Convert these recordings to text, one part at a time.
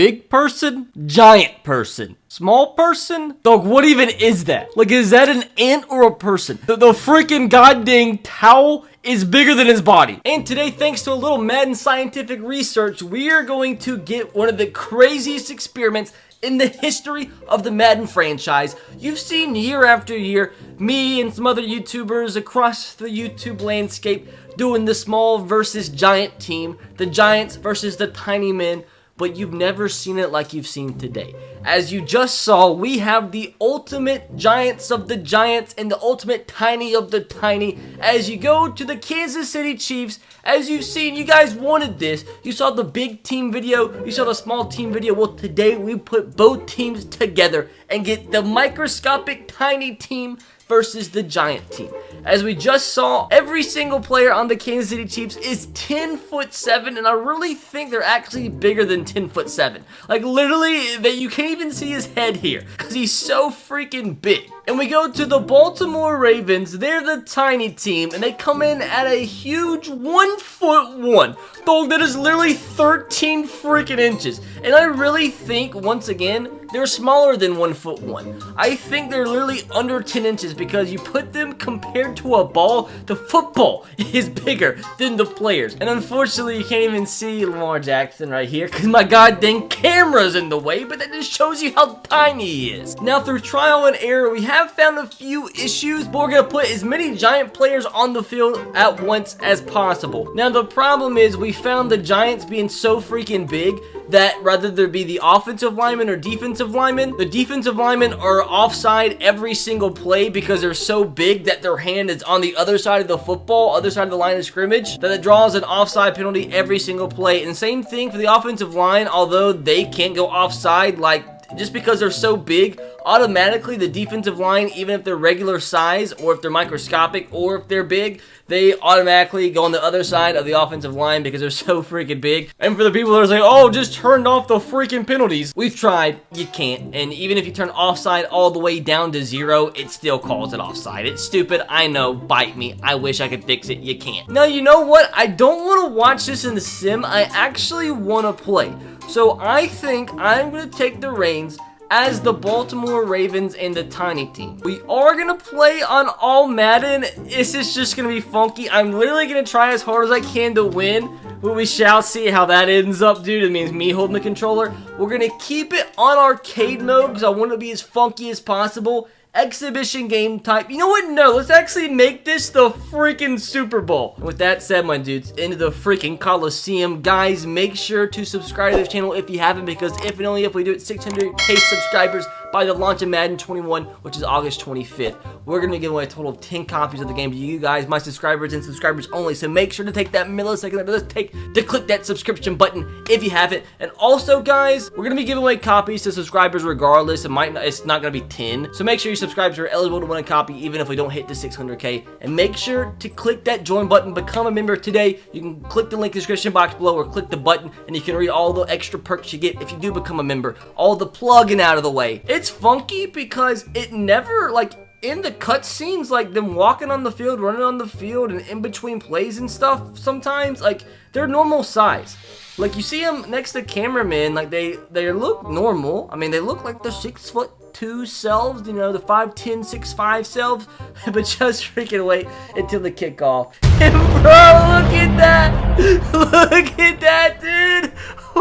Big person, giant person, small person? Dog, what even is that? Like, is that an ant or a person? The freaking goddamn towel is bigger than his body. And today, thanks to a little Madden scientific research, we are going to get one of the craziest experiments in the history of the Madden franchise. You've seen year after year me and some other YouTubers across the YouTube landscape doing the small versus giant team, the giants versus the tiny men, but you've never seen it like you've seen today. As you just saw, we have the ultimate giants of the giants and the ultimate tiny of the tiny. As you go to the Kansas City Chiefs, as you've seen, you guys wanted this. You saw the big team video, you saw the small team video. Well, today we put both teams together and get the microscopic tiny team versus the giant team. As we just saw, every single player on the Kansas City Chiefs is 10'7", and I really think they're actually bigger than 10'7". Like, literally, that you can't even see his head here, because he's so freaking big. And we go to the Baltimore Ravens. They're the tiny team, and they come in at a huge 1'1". Dog, that is literally 13 freaking inches. And I really think, once again, they're smaller than 1'1". I think they're literally under 10 inches because you put them compared to a ball, the football is bigger than the players. And unfortunately, you can't even see Lamar Jackson right here because my goddamn camera's in the way, but that just shows you how tiny he is. Now, through trial and error, we have found a few issues, but we're going to put as many giant players on the field at once as possible. Now, the problem is we found the Giants being so freaking big that rather there be the offensive linemen or defensive linemen, the defensive linemen are offside every single play because they're so big that their hand is on the other side of the football, other side of the line of scrimmage, that it draws an offside penalty every single play. And same thing for the offensive line, although they can't go offside, like, just because they're so big, automatically the defensive line, even if they're regular size or if they're microscopic or if they're big, they automatically go on the other side of the offensive line because they're so freaking big. And for the people that are saying, oh, just turned off the freaking penalties, we've tried, you can't. And even if you turn offside all the way down to 0, it still calls it offside. It's stupid, I know, bite me. I wish I could fix it, you can't. Now, you know what? I don't want to watch this in the sim, I actually want to play. So I think I'm going to take the reins as the Baltimore Ravens and the tiny team. We are going to play on all Madden. This is just going to be funky. I'm literally going to try as hard as I can to win, but we shall see how that ends up, dude. It means me holding the controller. We're going to keep it on arcade mode because I want it to be as funky as possible. Exhibition game type. You know what? No, let's actually make this the freaking Super Bowl. And with that said, my dudes, into the freaking Coliseum. Guys, make sure to subscribe to this channel if you haven't, because if and only if we do it 600k subscribers by the launch of Madden 21, which is August 25th, we're going to give away a total of 10 copies of the game to you guys, my subscribers and subscribers only. So make sure to take that millisecond that it does take to click that subscription button if you haven't. And also, guys, we're going to be giving away copies to subscribers regardless. It's not going to be 10. So make sure you subscribe so you're eligible to win a copy even if we don't hit the 600k. And make sure to click that join button, become a member today. You can click the link in the description box below or click the button and you can read all the extra perks you get if you do become a member. All the plugging out of the way. It's funky because it never, like, in the cutscenes, like them walking on the field, running on the field, and in between plays and stuff, sometimes, like, they're normal size. Like, you see them next to cameramen, like, they look normal. I mean, they look like the 6'2" selves, you know, the 5'10", 6'5" selves, but just freaking wait until the kickoff. And bro, look at that! Look at that, dude!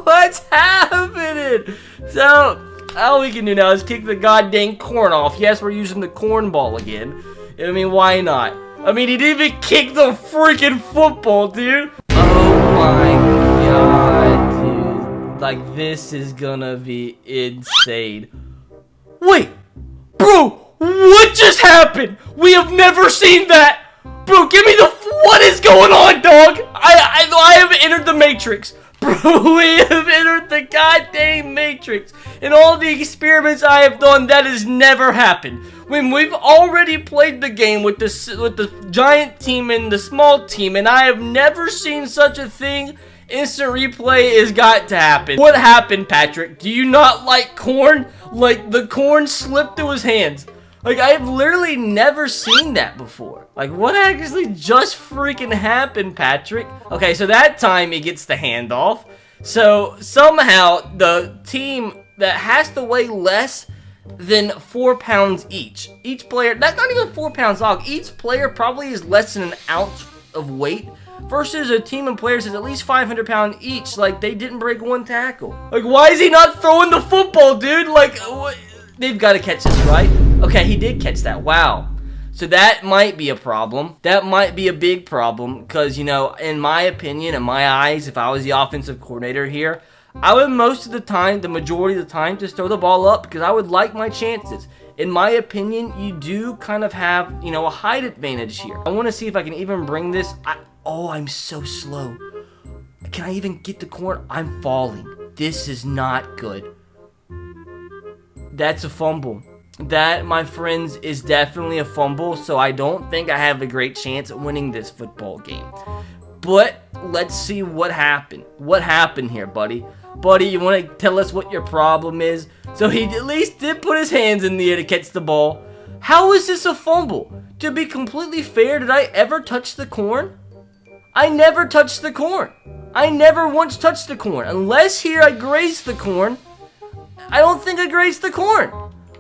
What's happening? So, all we can do now is kick the goddamn corn off. Yes, we're using the corn ball again. I mean, why not? I mean, he didn't even kick the freaking football, dude. Oh my god, dude. Like, this is gonna be insane. Wait, bro, what just happened? We have never seen that. Bro, give me the, what is going on, dog? I have entered the Matrix. Bro, we have entered the goddamn Matrix. In all the experiments I have done, that has never happened. When we've already played the game with the giant team and the small team, and I have never seen such a thing. Instant replay has got to happen. What happened, Patrick? Do you not like corn? Like, the corn slipped through his hands. Like, I've literally never seen that before. Like, what actually just freaking happened, Patrick? Okay, so that time he gets the handoff. So somehow the team that has to weigh less than 4 pounds each player, that's not even 4 pounds long, each player probably is less than an ounce of weight, versus a team of players that's at least 500 pounds each. Like, they didn't break one tackle. Like, why is he not throwing the football, dude? Like, what? They've got to catch this, right? Okay, he did catch that. Wow. So that might be a problem. That might be a big problem because, you know, in my opinion, in my eyes, if I was the offensive coordinator here, I would most of the time, the majority of the time, just throw the ball up because I would like my chances. In my opinion, you do kind of have, you know, a height advantage here. I want to see if I can even bring this. Oh, I'm so slow. Can I even get the corner? I'm falling. This is not good. That's a fumble. That, my friends, is definitely a fumble, so I don't think I have a great chance at winning this football game. But let's see what happened. What happened here, buddy? Buddy, you want to tell us what your problem is? So he at least did put his hands in the air to catch the ball. How is this a fumble? To be completely fair, did I ever touch the corn? I never touched the corn. I never once touched the corn. Unless here I grazed the corn. I don't think I grazed the corn.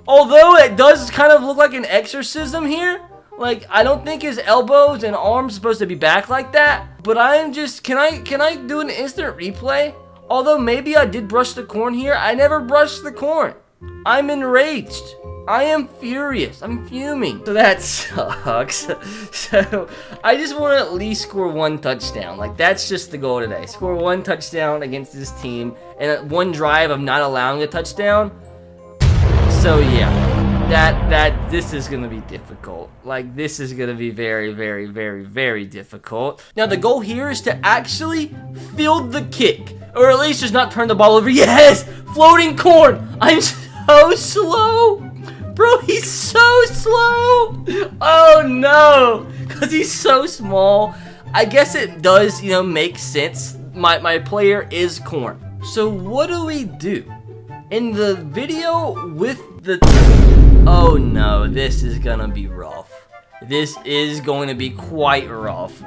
Although it does kind of look like an exorcism here. Like, I don't think his elbows and arms are supposed to be back like that. But I am just, can I do an instant replay? Although maybe I did brush the corn here. I never brushed the corn. I'm enraged. I am furious. I'm fuming. So that sucks. So I just want to at least score 1 touchdown. Like, that's just the goal today. Score 1 touchdon against this team. And 1 drive of not allowing a touchdown. So yeah. This is going to be difficult. Like, this is going to be very, very, very, very difficult. Now, the goal here is to actually field the kick. Or at least just not turn the ball over. Yes! Floating corn! I'm so slow! Bro, he's so slow! Oh, no! Because he's so small. I guess it does, you know, make sense. My player is corn. So, what do we do? In the video with the... Oh no, this is gonna be rough. This is going to be quite rough.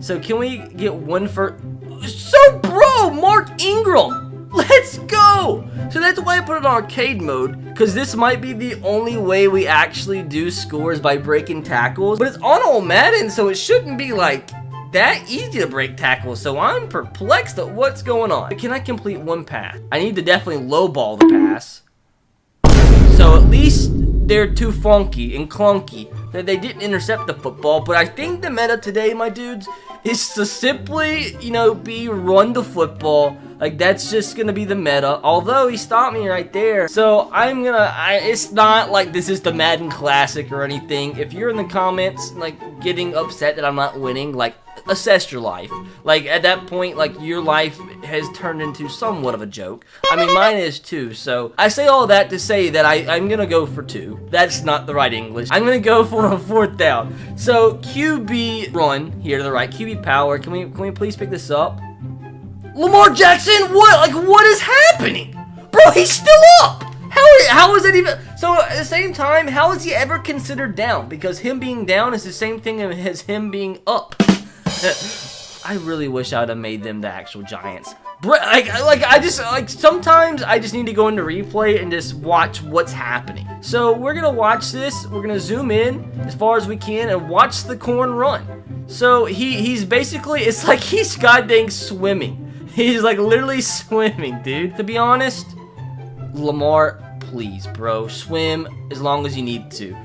So can we get 1 for... So bro, Mark Ingram! Let's go! So that's why I put it on arcade mode, because this might be the only way we actually do scores by breaking tackles. But it's on all Madden, so it shouldn't be like that easy to break tackles. So I'm perplexed at what's going on. Can I complete 1 pass? I need to definitely lowball the pass. So at least they're too funky and clunky that they didn't intercept the football. But I think the meta today, my dudes, is to simply, you know, run the football. Like, that's just gonna be the meta. Although he stopped me right there. So it's not like this is the Madden Classic or anything. If you're in the comments, like, getting upset that I'm not winning, like, assess your life. Like, at that point, like, your life has turned into somewhat of a joke. I mean, mine is too. So I say all that to say that I'm gonna go for 2. That's not the right English. I'm gonna go for a 4th down. So QB run here to the right. QB power. Can we please pick this up? Lamar Jackson, what is happening? Bro, he's still up! How is it even? So at the same time, how is he ever considered down? Because him being down is the same thing as him being up. I really wish I would have made them the actual Giants. Bro, sometimes I just need to go into replay and just watch what's happening. So we're gonna watch this. We're gonna zoom in as far as we can and watch the corn run. So he's basically, it's like he's goddamn swimming. He's like literally swimming, dude. To be honest, Lamar, please, bro, swim as long as you need to.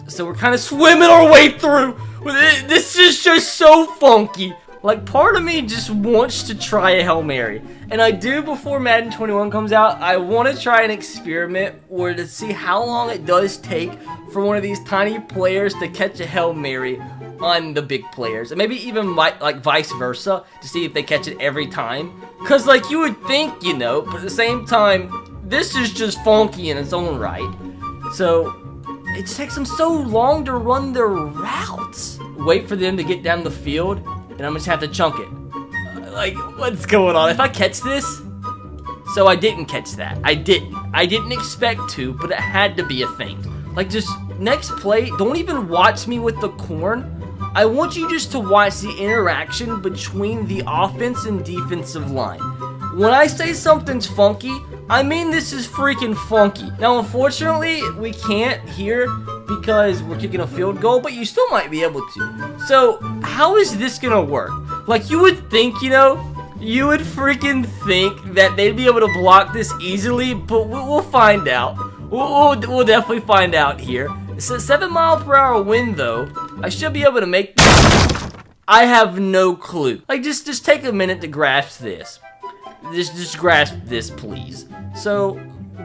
So we're kind of swimming our way through. This is just so funky. Like, part of me just wants to try a Hail Mary. And I do before Madden 21 comes out. I want to try an experiment where to see how long it does take for one of these tiny players to catch a Hail Mary on the big players, and maybe even like vice versa, to see if they catch it every time. Cause like you would think, you know, but at the same time, this is just funky in its own right. So it just takes them so long to run their routes. Wait for them to get down the field, and I'm just have to chunk it. Like, what's going on? If I catch this, so I didn't catch that. I didn't expect to, but it had to be a thing. Like, just next play, don't even watch me with the corn. I want you just to watch the interaction between the offense and defensive line. When I say something's funky, I mean this is freaking funky. Now, unfortunately, we can't here because we're kicking a field goal, but you still might be able to. So, how is this gonna work? Like, you would think, you know, you would freaking think that they'd be able to block this easily, but we'll find out. We'll definitely find out here. It's a 7-mile-per-hour wind, though. I should be able to make this. I have no clue. Like, just take a minute to grasp this. Just grasp this, please. So,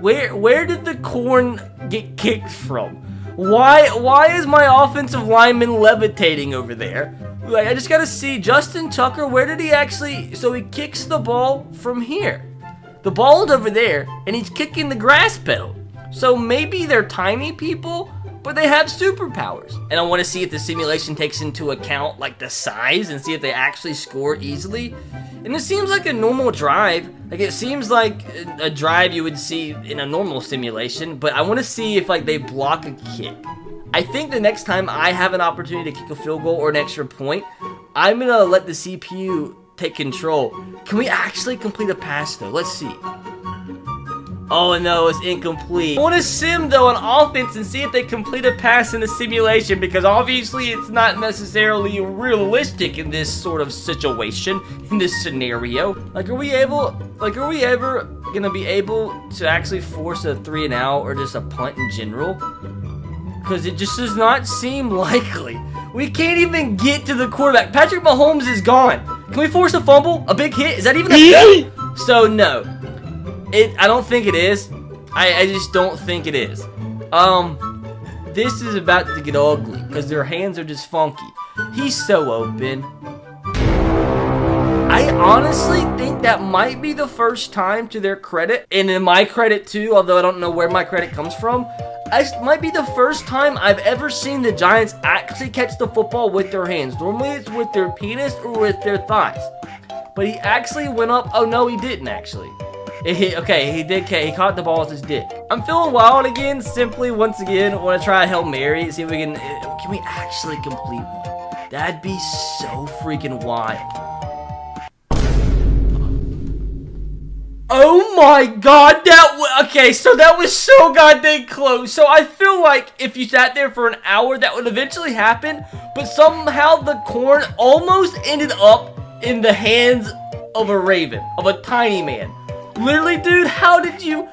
where did the corn get kicked from? Why is my offensive lineman levitating over there? Like, I just gotta see, Justin Tucker, where did he actually... So he kicks the ball from here. The ball's over there, and he's kicking the grass pedal. So maybe they're tiny people, but they have superpowers. And I want to see if the simulation takes into account, like, the size, and see if they actually score easily. And it seems like a normal drive. Like, it seems like a drive you would see in a normal simulation, but I want to see if, like, they block a kick. I think the next time I have an opportunity to kick a field goal or an extra point, I'm going to let the CPU take control. Can we actually complete a pass, though? Let's see. Oh, no, it's incomplete. I want to sim, though, on offense and see if they complete a pass in the simulation, because obviously it's not necessarily realistic in this sort of situation, in this scenario. Like, are we ever going to be able to actually force a 3-and-out or just a punt in general? Because it just does not seem likely. We can't even get to the quarterback. Patrick Mahomes is gone. Can we force a fumble? A big hit? Is that even a... So, no. I don't think it is. I just don't think it is. This is about to get ugly because their hands are just funky. He's so open. I honestly think that might be the first time, to their credit, and in my credit too, although I don't know where my credit comes from, it might be the first time I've ever seen the Giants actually catch the football with their hands. Normally it's with their penis or with their thighs. But he actually went up. Oh no, he didn't actually. Okay, he did. He caught the ball with his dick. I'm feeling wild again. Simply, once again, want to try a Hail Mary. See if we can we actually complete one? That'd be so freaking wild. Oh my god, okay, so that was so goddamn close. So I feel like if you sat there for an hour, that would eventually happen, but somehow the corn almost ended up in the hands of a raven, of a tiny man. Literally, dude, how did you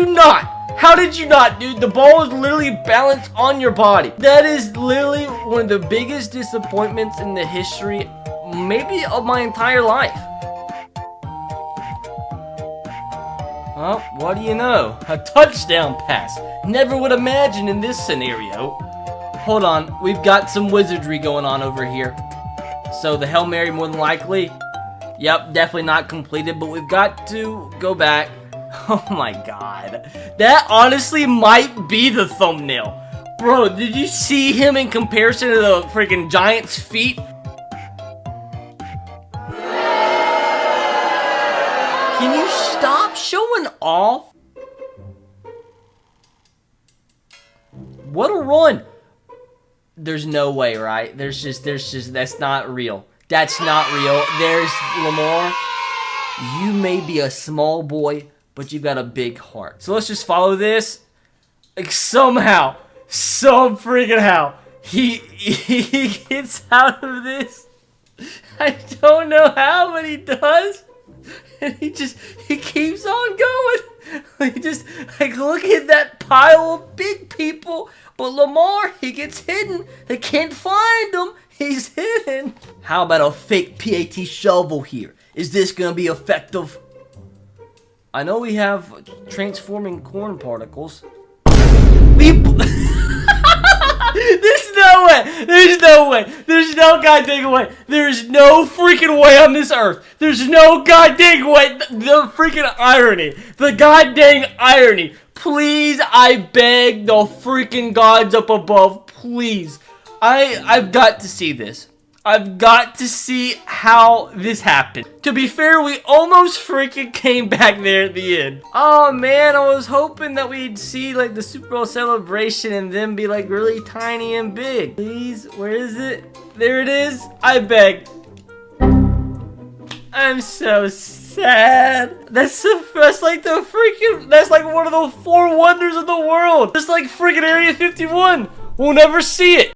not, dude? The ball is literally balanced on your body. That is literally one of the biggest disappointments in the history, maybe of my entire life. Well, what do you know? A touchdown pass. Never would imagine in this scenario. Hold on, we've got some wizardry going on over here. So the Hail Mary more than likely. Yep, definitely not completed, but we've got to go back. Oh my god. That honestly might be the thumbnail. Bro, did you see him in comparison to the freaking Giants' feet? Can you stop showing off? What a run. There's no way, right? There's just, that's not real. That's not real. There's Lamar. You may be a small boy, but you've got a big heart. So let's just follow this. Like somehow, some freaking how, he gets out of this. I don't know how, but he does. And he keeps on going. He just, like, look at that pile of big people. But Lamar, he gets hidden. They can't find him. He's hidden. How about a fake PAT shovel here? Is this gonna be effective? I know we have transforming corn particles. There's no way. There's no way. There's no goddamn way. There's no freaking way on this earth. There's no goddamn way. The freaking irony. The goddamn irony. Please, I beg the freaking gods up above. Please. I've got to see this. I've got to see how this happened. To be fair, we almost freaking came back there at the end. Oh man, I was hoping that we'd see like the Super Bowl celebration and then be like really tiny and big. Please, where is it? There it is. I beg. I'm so sad. That's like the freaking, that's like one of the 4 wonders of the world. Just like freaking Area 51. We'll never see it.